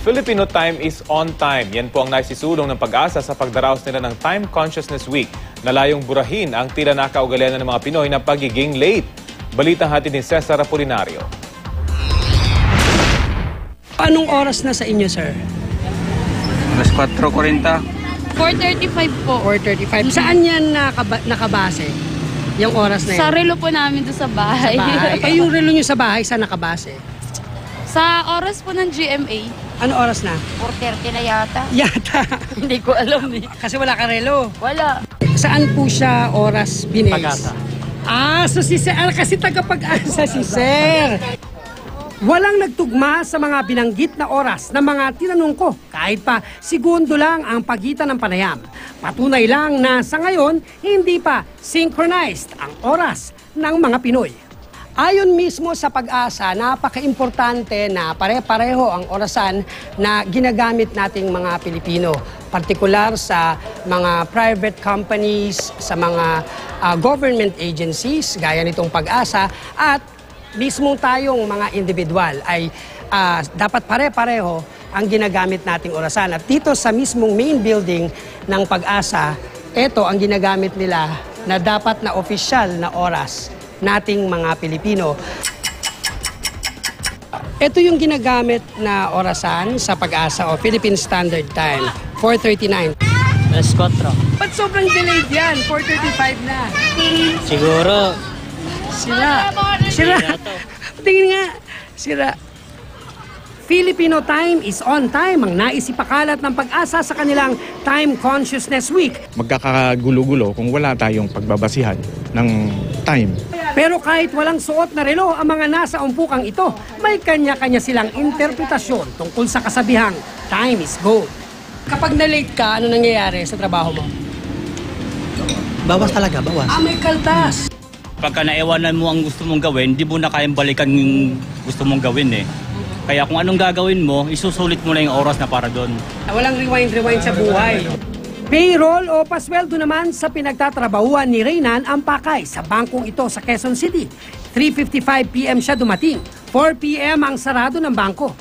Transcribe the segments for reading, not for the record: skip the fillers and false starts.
Filipino time is on time. Yan po ang naisisulong ng Pag-asa sa pagdaraos nila ng Time Consciousness Week na layong burahin ang tila nakaugalian ng mga Pinoy na pagiging late. Balitang hatid ni Cesar Apolinario. Anong oras na sa inyo, sir? Alas 4:40. 4:35 po. 4:35. Saan yan nakabase? Yung oras na yun? Sa relo po namin doon sa bahay. Ay, yung relo nyo sa bahay, saan nakabase? Sa oras po ng GMA. Ano oras na? 4:30 na yata. Yata. Hindi ko alam eh. Kasi wala ka relo. Wala. Saan po siya oras binase? Pag-asa. So si Sir, kasi taga-Pag-asa si Sir. Walang nagtugma sa mga binanggit na oras ng mga tinanong ko. Kahit pa segundo lang ang pagitan ng panayam. Patunay lang na sa ngayon, hindi pa synchronized ang oras ng mga Pinoy. Ayon mismo sa Pag-asa, napaka-importante na pare-pareho ang orasan na ginagamit nating mga Pilipino. Partikular sa mga private companies, sa mga government agencies, gaya nitong Pag-asa, at mismo tayong mga individual ay dapat pare-pareho ang ginagamit nating orasan. At dito sa mismong main building ng Pag-asa, ito ang ginagamit nila na dapat na official na oras nating mga Pilipino. Ito yung ginagamit na orasan sa Pag-asa o Philippine Standard Time, 4:39. Alas 4. Ba't sobrang delayed yan? 4:35 na. Siguro. Sira. Tingin nga. Sira. Filipino time is on time ang naisipakalat ng Pag-asa sa kanilang Time Consciousness Week. Magkakagulo-gulo kung wala tayong pagbabasihan ng time. Pero kahit walang suot na relo ang mga nasa umpukang ito, may kanya-kanya silang interpretasyon tungkol sa kasabihang time is gold. Kapag na-late ka, ano nangyayari sa trabaho mo? Bawas talaga, bawas. May kaltas. Pagka naiwanan mo ang gusto mong gawin, di mo na kayang balikan yung gusto mong gawin eh. Kaya kung anong gagawin mo, isusulit mo na yung oras na para doon. Walang rewind sa buhay. Payroll o pasweldo naman sa pinagtatrabahuan ni Reynan ang pakay sa bangkong ito sa Quezon City. 3:55 p.m. siya dumating. 4 p.m. ang sarado ng bangko.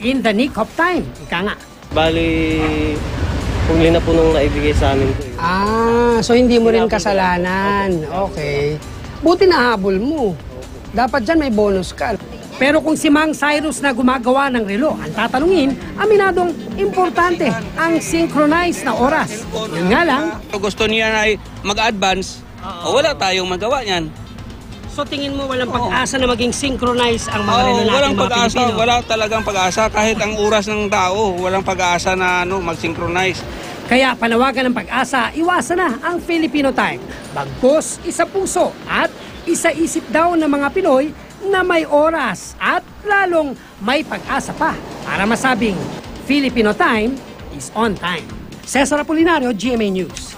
In the nick of time, ika nga. Bali, huli na po nung naibigay sa amin po. So hindi mo rin kasalanan. Okay. Buti nahabol mo. Dapat dyan may bonus ka. Pero kung si Mang Cyrus na gumagawa ng relo ang tatanungin, aminadong importante ang synchronized na oras. Yun nga lang. Gusto niya na mag-advance, wala tayong magawa niyan. So tingin mo walang pag-asa na maging synchronized ang mga relo natin Walang mga pag-asa, Pilipino? wala talagang pag-asa. Kahit ang oras ng tao, walang pag-asa na mag-synchronize. Kaya panawagan ng Pag-asa, iwasan na ang Filipino time. Bagkus, isa puso at isa isip daw ng mga Pinoy na may oras at lalong may pag-asa pa para masabing Filipino time is on time. Cesar Apolinario, GMA News.